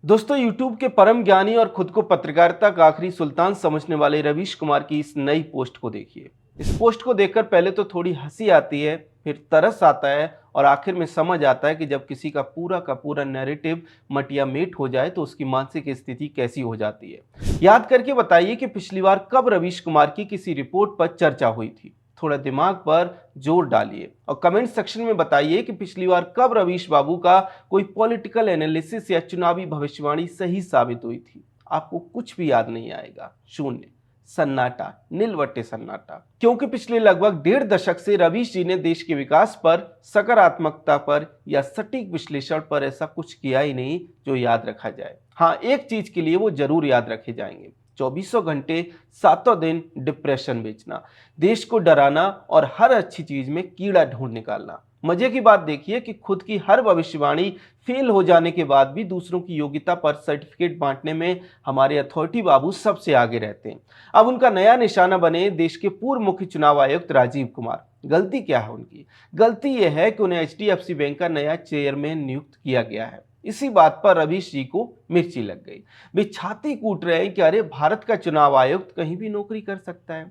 दोस्तों YouTube के परम ज्ञानी और खुद को पत्रकारिता का आखिरी सुल्तान समझने वाले रवीश कुमार की इस नई पोस्ट को देखिए। इस पोस्ट को देखकर पहले तो थोड़ी हंसी आती है, फिर तरस आता है और आखिर में समझ आता है कि जब किसी का पूरा नैरेटिव मटिया मेट हो जाए तो उसकी मानसिक स्थिति कैसी हो जाती है। याद करके बताइए कि पिछली बार कब रवीश कुमार की किसी रिपोर्ट पर चर्चा हुई थी। थोड़ा दिमाग पर जोर डालिए और कमेंट सेक्शन में बताइए कि पिछली बार कब रवीश बाबू का कोई पॉलिटिकल एनालिसिस या चुनावी भविष्यवाणी सही साबित हुई थी। आपको कुछ भी याद नहीं आएगा। शून्य, सन्नाटा, नीलवट्टे सन्नाटा। क्योंकि पिछले लगभग 1.5 दशक से रवीश जी ने देश के विकास पर, सकारात्मकता पर या सटीक विश्लेषण पर ऐसा कुछ किया ही नहीं जो याद रखा जाए। हाँ, एक चीज के लिए वो जरूर याद रखे जाएंगे, 2400 घंटे 7 दिन डिप्रेशन बेचना, देश को डराना और हर अच्छी चीज में कीड़ा ढूंढ निकालना। मजे की बात देखिए कि खुद की हर भविष्यवाणी फेल हो जाने के बाद भी दूसरों की योग्यता पर सर्टिफिकेट बांटने में हमारे अथॉरिटी बाबू सबसे आगे रहते हैं। अब उनका नया निशाना बने देश के पूर्व मुख्य चुनाव आयुक्त राजीव कुमार। गलती क्या है उनकी? गलती यह है कि उन्हें एचडीएफसी बैंक का नया चेयरमैन नियुक्त किया गया है। इसी बात पर रवीश जी को मिर्ची लग गई। वे छाती कूट रहे हैं कि अरे, भारत का चुनाव आयुक्त कहीं भी नौकरी कर सकता है।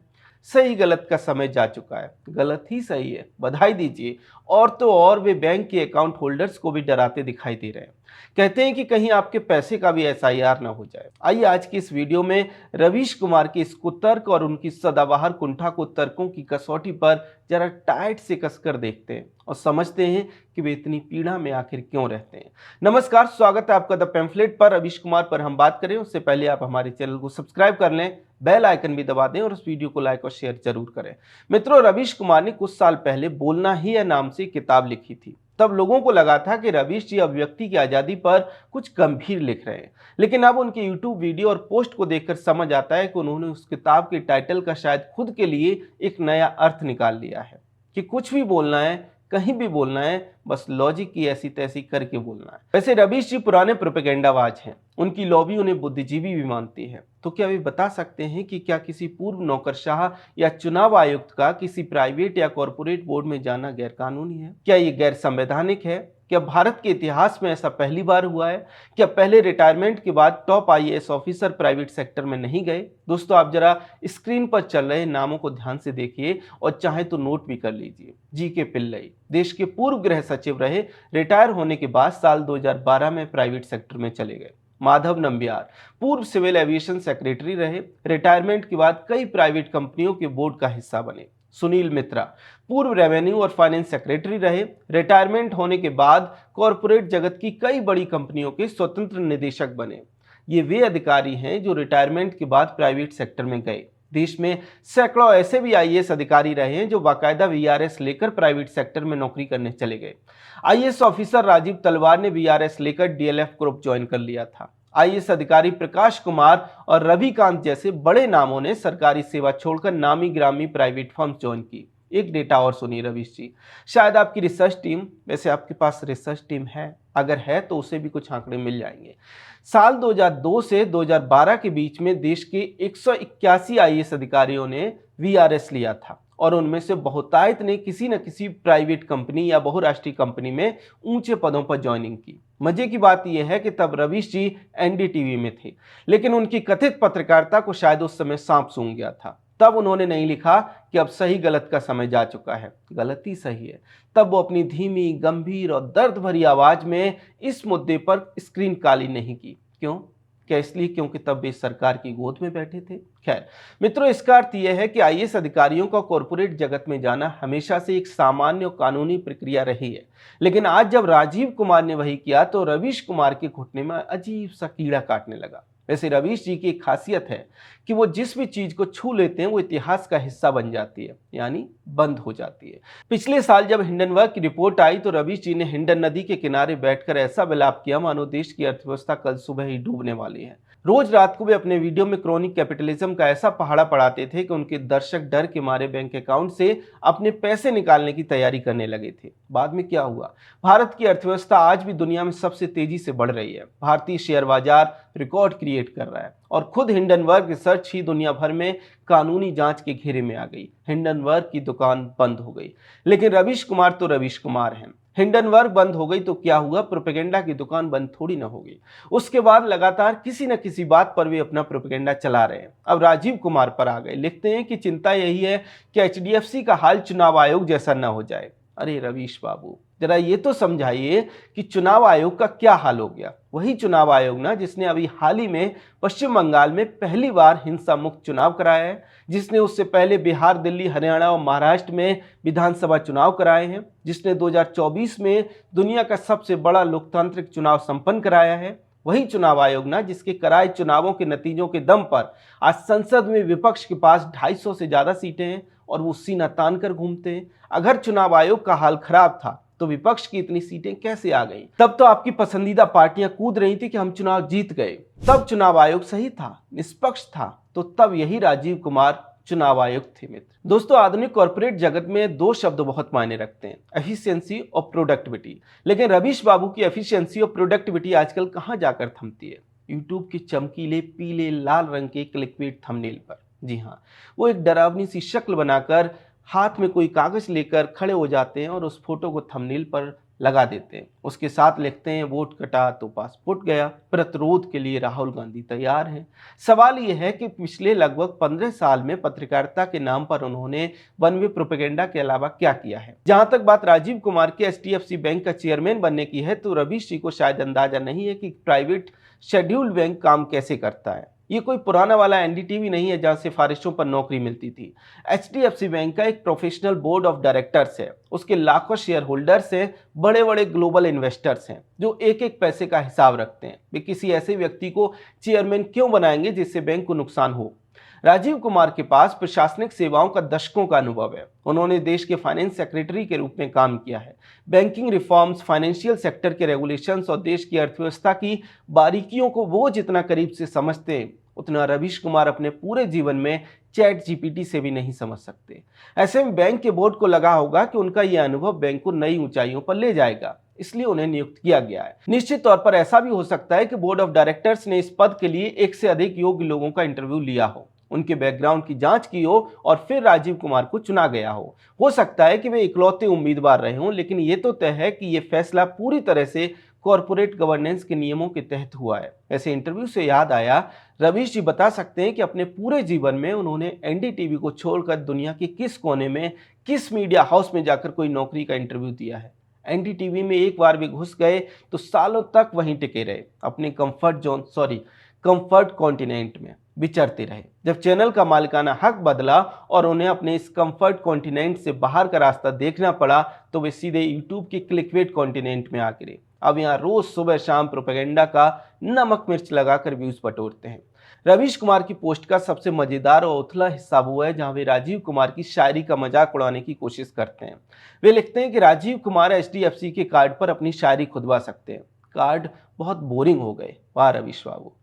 सही गलत का समय जा चुका है। गलत ही सही है, बधाई दीजिए। और तो और वे बैंक के अकाउंट होल्डर्स को भी डराते दिखाई दे रहे हैं। कहते हैं कि कहीं आपके पैसे का भी एसआईआर ना हो जाए। आइए आज की इस वीडियो में रवीश कुमार के इस कुतर्क और उनकी सदाबहार कुंठा को तर्कों की कसौटी पर जरा टाइट से कसकर देखते हैं और समझते हैं कि वे इतनी पीड़ा में आखिर क्यों रहते हैं। नमस्कार, स्वागत है आपका द पैम्फलेट पर। रवीश कुमार पर हम बात करें उससे पहले आप हमारे चैनल को सब्सक्राइब कर लें, बेल आइकन भी दबा दें और उस वीडियो को लाइक और शेयर जरूर करें। मित्रों, रवीश कुमार ने कुछ साल पहले बोलना ही है नाम से किताब लिखी थी। तब लोगों को लगा था कि रवीश जी अभिव्यक्ति की आजादी पर कुछ गंभीर लिख रहे हैं, लेकिन अब उनके यूट्यूब वीडियो और पोस्ट को देखकर समझ आता है कि उन्होंने उस किताब के टाइटल का शायद खुद के लिए एक नया अर्थ निकाल लिया है कि कुछ भी बोलना है, कहीं भी बोलना है, बस लॉजिक की ऐसी तैसी करके बोलना है। वैसे रवीश जी पुराने प्रोपेगेंडाबाज हैं, उनकी लॉबी उन्हें बुद्धिजीवी भी मानती है। तो क्या वे बता सकते हैं कि क्या किसी पूर्व नौकरशाह या चुनाव आयुक्त का किसी प्राइवेट या कॉरपोरेट बोर्ड में जाना गैरकानूनी है? क्या ये गैर संवैधानिक है? क्या भारत के इतिहास में ऐसा पहली बार हुआ है? क्या पहले रिटायरमेंट के बाद top IAS officer private sector में नहीं गए? दोस्तों, आप जरा स्क्रीन पर चल रहे नामों को ध्यान से देखिए और चाहे तो नोट भी कर लीजिए। जीके पिल्लई देश के पूर्व गृह सचिव रहे, रिटायर होने के बाद साल 2012 में प्राइवेट सेक्टर में चले गए। माधव नंबियार पूर्व सिविल एविएशन सेक्रेटरी रहे, रिटायरमेंट के बाद कई प्राइवेट कंपनियों के बोर्ड का हिस्सा बने। सुनील मित्रा पूर्व रेवेन्यू और फाइनेंस सेक्रेटरी रहे, रिटायरमेंट होने के बाद कॉरपोरेट जगत की कई बड़ी कंपनियों के स्वतंत्र निदेशक बने। ये वे अधिकारी हैं जो रिटायरमेंट के बाद प्राइवेट सेक्टर में गए। देश में सैकड़ों ऐसे भी आईएएस अधिकारी रहे हैं जो बाकायदा वीआरएस लेकर प्राइवेट सेक्टर में नौकरी करने चले गए। आईएएस ऑफिसर राजीव तलवार ने वीआरएस लेकर डीएलएफ ग्रुप ज्वाइन कर लिया था। आईएएस अधिकारी प्रकाश कुमार और रविकांत जैसे बड़े नामों ने सरकारी सेवा छोड़कर नामी ग्रामी प्राइवेट फर्म ज्वाइन की। एक डेटा और सुनिए रवीश जी, शायद आपकी रिसर्च टीम, वैसे आपके पास रिसर्च टीम है, अगर है तो उसे भी कुछ आंकड़े मिल जाएंगे। साल 2002 से 2012 के बीच में देश के 181 आईएएस अधिकारियों ने वीआरएस लिया था और उनमें से बहुतायत ने किसी न किसी प्राइवेट कंपनी या बहुराष्ट्रीय कंपनी में ऊंचे पदों पर ज्वाइनिंग की। मजे की बात यह है कि तब रवीश जी एनडीटीवी में थे, लेकिन उनकी कथित पत्रकारिता को शायद उस समय सांप सूंघ गया था। तब उन्होंने नहीं लिखा कि अब सही गलत का समय जा चुका है, गलती सही है। तब वो अपनी धीमी, गंभीर और दर्द भरी आवाज में इस मुद्दे पर स्क्रीन काली नहीं की। क्यों? क्या इसलिए क्योंकि तब वे सरकार की गोद में बैठे थे? खैर मित्रों, इसका अर्थ यह है कि आईएएस अधिकारियों का कॉरपोरेट जगत में जाना हमेशा से एक सामान्य और कानूनी प्रक्रिया रही है, लेकिन आज जब राजीव कुमार ने वही किया तो रवीश कुमार के घुटने में अजीब सा कीड़ा काटने लगा। वैसे रवीश जी की एक खासियत है कि वो जिस भी चीज को छू लेते हैं वो इतिहास का हिस्सा बन जाती है, यानी बंद हो जाती है। पिछले साल जब हिंडनबर्ग की रिपोर्ट आई तो रवीश जी ने हिंडन नदी के किनारे बैठकर ऐसा विलाप किया मानो देश की अर्थव्यवस्था कल सुबह ही डूबने वाली है। रोज रात को वे अपने वीडियो में क्रोनिक कैपिटलिज्म का ऐसा पहाड़ा पढ़ाते थे कि उनके दर्शक डर के मारे बैंक अकाउंट से अपने पैसे निकालने की तैयारी करने लगे थे। बाद में क्या हुआ? भारत की अर्थव्यवस्था आज भी दुनिया में सबसे तेजी से बढ़ रही है। भारतीय शेयर बाजार रिकॉर्ड क्रिएट कर रहा है और खुद हिंडनबर्ग रिसर्च ही दुनिया भर में कानूनी जांच के घेरे में आ गई। हिंडनबर्ग की दुकान बंद हो गई, लेकिन रवीश कुमार तो रवीश कुमार हैं। हिंडनबर्ग बंद हो गई तो क्या हुआ, प्रोपेगेंडा की दुकान बंद थोड़ी ना होगी। उसके बाद लगातार किसी न किसी बात पर वे अपना प्रोपेगेंडा चला रहे हैं। अब राजीव कुमार पर आ गए। लिखते हैं कि चिंता यही है कि एचडीएफसी का हाल चुनाव आयोग जैसा न हो जाए। अरे रवीश बाबू, जरा ये तो समझाइए कि चुनाव आयोग का क्या हाल हो गया। वही चुनाव आयोग ना जिसने अभी हाल ही में पश्चिम बंगाल में पहली बार हिंसा मुक्त चुनाव कराया है, जिसने उससे पहले बिहार, दिल्ली, हरियाणा और महाराष्ट्र में विधानसभा चुनाव कराए हैं, जिसने 2024 में दुनिया का सबसे बड़ा लोकतांत्रिक चुनाव संपन्न कराया है। वही चुनाव आयोग ना जिसके कराए चुनावों के नतीजों के दम पर आज संसद में विपक्ष के पास 250 से ज्यादा सीटें हैं और वो सीना तान कर घूमते हैं। अगर चुनाव आयोग का हाल खराब था तो विपक्ष की इतनी सीटें कैसे आ गईं? तब तो आपकी पसंदीदा पार्टियां कूद रही थी कि हम चुनाव जीत गए। तब चुनाव आयोग सही था, निष्पक्ष था, तो तब यही राजीव कुमार चुनाव आयुक्त थे। मित्र दोस्तों, आधुनिक कॉर्पोरेट जगत में दो शब्द बहुत मायने रखते हैं, एफिशिएंसी और प्रोडक्टिविटी। लेकिन रवीश बाबू की एफिशिएंसी और प्रोडक्टिविटी आजकल कहां जाकर थमती है? यूट्यूब के चमकीले पीले लाल रंग के क्लिकबेट थंबनेल पर। जी हाँ, वो एक डरावनी सी शक्ल बनाकर हाथ में कोई कागज लेकर खड़े हो जाते हैं और उस फोटो को थंबनेल पर लगा देते हैं। उसके साथ लिखते हैं, वोट कटा तो पासपोर्ट गया, प्रतिरोध के लिए राहुल गांधी तैयार हैं। सवाल यह है कि पिछले लगभग 15 साल में पत्रकारिता के नाम पर उन्होंने वन वे प्रोपेगेंडा के अलावा क्या किया है? जहां तक बात राजीव कुमार के एचडीएफसी बैंक का चेयरमैन बनने की है, तो रवीश जी को शायद अंदाजा नहीं है कि प्राइवेट शेड्यूल्ड बैंक काम कैसे करता है। ये कोई पुराना वाला एनडीटीवी नहीं है जहां सिफारिशों पर नौकरी मिलती थी। एचडीएफसी बैंक का एक प्रोफेशनल बोर्ड ऑफ डायरेक्टर्स है, उसके लाखों शेयर होल्डर्स हैं, बड़े बड़े ग्लोबल इन्वेस्टर्स हैं जो एक एक पैसे का हिसाब रखते हैं। वे किसी ऐसे व्यक्ति को चेयरमैन क्यों बनाएंगे जिससे बैंक को नुकसान हो? राजीव कुमार के पास प्रशासनिक सेवाओं का दशकों का अनुभव है। उन्होंने देश के फाइनेंस सेक्रेटरी के रूप में काम किया है। बैंकिंग रिफॉर्म्स, फाइनेंशियल सेक्टर के रेगुलेशंस और देश की अर्थव्यवस्था की बारीकियों को वो जितना करीब से समझते हैं, उतना रवीश कुमार अपने पूरे जीवन में चैट जीपीटी से भी नहीं समझ सकते। ऐसे में बैंक के बोर्ड को लगा होगा कि उनका यह अनुभव बैंक को नई ऊंचाइयों पर ले जाएगा, इसलिए उन्हें नियुक्त किया गया है। निश्चित तौर पर ऐसा भी हो सकता है कि बोर्ड ऑफ डायरेक्टर्स ने इस पद के लिए एक से अधिक योग्य लोगों का इंटरव्यू लिया हो, उनके बैकग्राउंड की जांच की हो और फिर राजीव कुमार को चुना गया हो सकता है कि वे इकलौते उम्मीदवार रहे हों, लेकिन ये तो तय है कि यह फैसला पूरी तरह से कॉर्पोरेट गवर्नेंस के नियमों के तहत हुआ है। ऐसे इंटरव्यू से याद आया, रवीश जी बता सकते हैं कि अपने पूरे जीवन में उन्होंने एनडीटीवी को छोड़कर दुनिया के किस कोने में, किस मीडिया हाउस में जाकर कोई नौकरी का इंटरव्यू दिया है? एनडीटीवी में एक बार भी घुस गए तो सालों तक वहीं टिके रहे, अपने कंफर्ट कॉन्टिनेंट में विचरते रहे। जब चैनल का मालिकाना हक बदला और उन्हें अपने इस कंफर्ट कॉन्टिनेंट से बाहर का रास्ता देखना पड़ा, तो वे सीधे यूट्यूब के क्लिकबेट कॉन्टिनेंट में आ गिरे। अब यहाँ रोज सुबह शाम प्रोपेगेंडा का नमक मिर्च लगाकर व्यूज बटोरते हैं। रवीश कुमार की पोस्ट का सबसे मजेदार और उथला हिस्सा वो है जहां वे राजीव कुमार की शायरी का मजाक उड़ाने की कोशिश करते हैं। वे लिखते हैं कि राजीव कुमार एचडीएफसी के कार्ड पर अपनी शायरी खुदवा सकते हैं। कार्ड बहुत बोरिंग हो गए। वाह रवीश बाबू,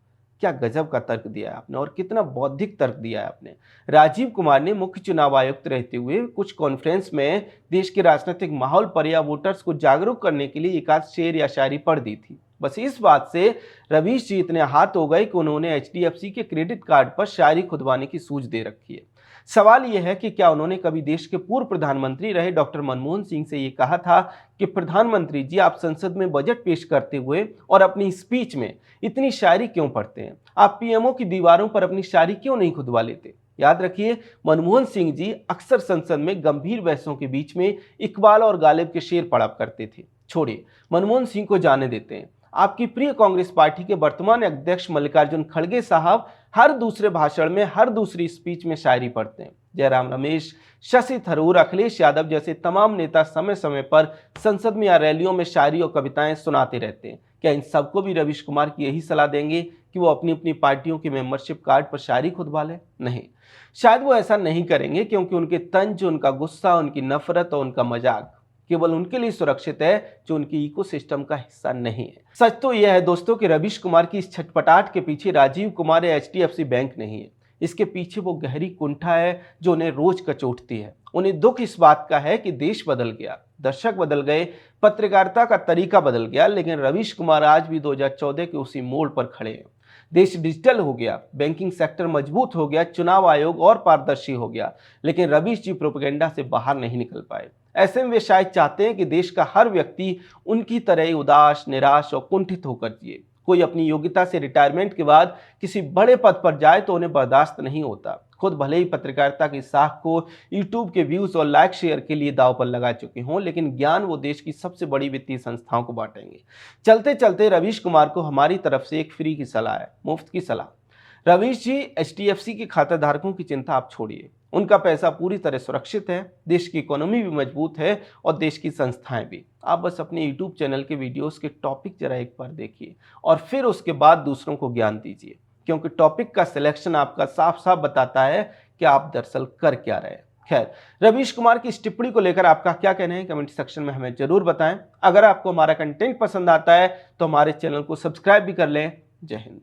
क्या गजब का तर्क दिया है आपने और कितना बौद्धिक तर्क दिया है आपने। राजीव कुमार ने मुख्य चुनाव आयुक्त रहते हुए कुछ कॉन्फ्रेंस में देश के राजनीतिक माहौल पर या वोटर्स को जागरूक करने के लिए एक आध शेर या शायरी पढ़ दी थी। बस इस बात से रवीश जी इतने हाथ हो गए कि उन्होंने एचडीएफसी के क्रेडिट कार्ड पर शायरी खुदवाने की सूझ दे रखी है। सवाल यह है कि क्या उन्होंने कभी देश के पूर्व प्रधानमंत्री रहे डॉक्टर मनमोहन सिंह से यह कहा था कि प्रधानमंत्री जी, आप संसद में बजट पेश करते हुए और अपनी स्पीच में इतनी शायरी क्यों पढ़ते हैं? आप पीएमओ की दीवारों पर अपनी शायरी क्यों नहीं खुदवा लेते? याद रखिए, मनमोहन सिंह जी अक्सर संसद में गंभीर बहसों के बीच में इकबाल और गालिब के शेर पढ़ा करते थे। छोड़िए, मनमोहन सिंह को जाने देते हैं। आपकी प्रिय कांग्रेस पार्टी के वर्तमान अध्यक्ष मल्लिकार्जुन खड़गे साहब हर दूसरे भाषण में, हर दूसरी स्पीच में शायरी पढ़ते हैं। जयराम रमेश, शशि थरूर, अखिलेश यादव जैसे तमाम नेता समय समय पर संसद में या रैलियों में शायरी और कविताएं सुनाते रहते हैं। क्या इन सबको भी रवीश कुमार की यही सलाह देंगे कि वो अपनी अपनी पार्टियों के मेंबरशिप कार्ड पर शायरी खुदवा लें? नहीं, शायद वो ऐसा नहीं करेंगे, क्योंकि उनके तंज, उनका गुस्सा, उनकी नफरत और उनका मजाक केवल उनके लिए सुरक्षित है जो उनके इकोसिस्टम का हिस्सा नहीं है। सच तो यह है दोस्तों कि रवीश कुमार की इस छटपटाहट के पीछे राजीव कुमार या एचडीएफसी बैंक नहीं है। इसके पीछे वो गहरी कुंठा है जो उन्हें रोज कचोटती है। उन्हें दुख इस बात का है कि देश बदल गया, दर्शक बदल गए, पत्रकारिता का तरीका बदल गया, लेकिन रवीश कुमार आज भी 2014 के उसी मोड़ पर खड़े हैं। देश डिजिटल हो गया, बैंकिंग सेक्टर मजबूत हो गया, चुनाव आयोग और पारदर्शी हो गया, लेकिन रवीश जी प्रोपेगेंडा से बाहर नहीं निकल पाए। ऐसे में वे शायद चाहते हैं कि देश का हर व्यक्ति उनकी तरह ही उदास, निराश और कुंठित होकर जिए। कोई अपनी योग्यता से रिटायरमेंट के बाद किसी बड़े पद पर जाए तो उन्हें बर्दाश्त नहीं होता। खुद भले ही पत्रकारिता की साख को यूट्यूब के व्यूज और लाइक शेयर के लिए दांव पर लगा चुके हों, लेकिन ज्ञान वो देश की सबसे बड़ी वित्तीय संस्थाओं को बांटेंगे। चलते चलते रवीश कुमार को हमारी तरफ से एक फ्री की सलाह है, मुफ्त की सलाह। रवीश जी, HDFC के खाता धारकों की चिंता आप छोड़िए। उनका पैसा पूरी तरह सुरक्षित है, देश की इकोनॉमी भी मजबूत है और देश की संस्थाएं भी। आप बस अपने YouTube चैनल के वीडियोस के टॉपिक जरा एक बार देखिए और फिर उसके बाद दूसरों को ज्ञान दीजिए, क्योंकि टॉपिक का सिलेक्शन आपका साफ साफ बताता है कि आप दरअसल कर क्या रहे हैं। खैर, रवीश कुमार की इस टिप्पणी को लेकर आपका क्या कहना है कमेंट सेक्शन में हमें जरूर बताएं। अगर आपको हमारा कंटेंट पसंद आता है तो हमारे चैनल को सब्सक्राइब भी कर लें। जय हिंद।